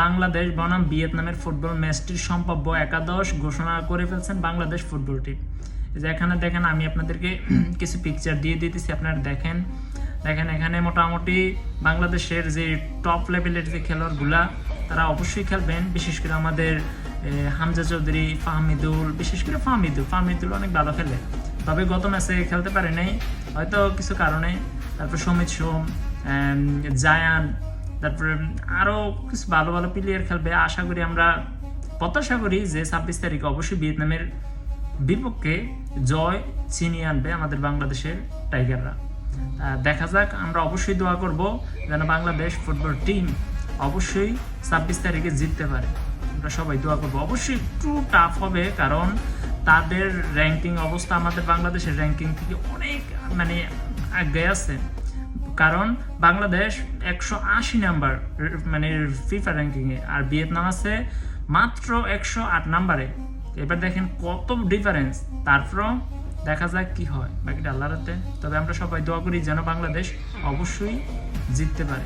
বাংলাদেশ বনাম ভিয়েতনামের ফুটবল ম্যাচটির সম্ভাব্য একাদশ ঘোষণা করে ফেলছেন বাংলাদেশ ফুটবল টিম। যে এখানে দেখেন, আমি আপনাদেরকে কিছু পিকচার দিয়ে দিতেছি, আপনারা দেখেন এখানে মোটামুটি বাংলাদেশের যে টপ লেভেলের যে খেলোয়াড়গুলা তারা অবশ্যই খেলবেন। বিশেষ করে আমাদের হামজা চৌধুরী, ফাহমিদুল, বিশেষ করে ফাহমিদুল অনেক ভালো খেলে, তবে গত ম্যাচে খেলতে পারে নাই হয়তো কিছু কারণে। তারপর সমিত সোম, জায়ান, তারপরে আরও কিছু ভালো ভালো প্লেয়ার খেলবে। আশা করি, আমরা প্রত্যাশা করি যে 26 তারিখে অবশ্যই ভিয়েতনামের বিপক্ষে জয় ছিনিয়ে আনবে আমাদের বাংলাদেশের টাইগাররা। দেখা যাক, আমরা অবশ্যই দোয়া করব যেন বাংলাদেশ ফুটবল টিম অবশ্যই 26 তারিখে জিততে পারে। আমরা সবাই দোয়া করবো। অবশ্যই একটু টাফ হবে, কারণ তাদের র্যাঙ্কিং অবস্থা আমাদের বাংলাদেশের র্যাঙ্কিং থেকে অনেক আগে আছে। কারণ বাংলাদেশ 180 নাম্বার ফিফা র্যাঙ্কিংয়ে, আর ভিয়েতনাম আছে মাত্র 108 নাম্বারে। এবার দেখেন কত ডিফারেন্স। তারপরও দেখা যাক কি হয়, বাকিটা আল্লাহর হাতে। তবে আমরা সবাই দোয়া করি যেন বাংলাদেশ অবশ্যই জিততে পারে।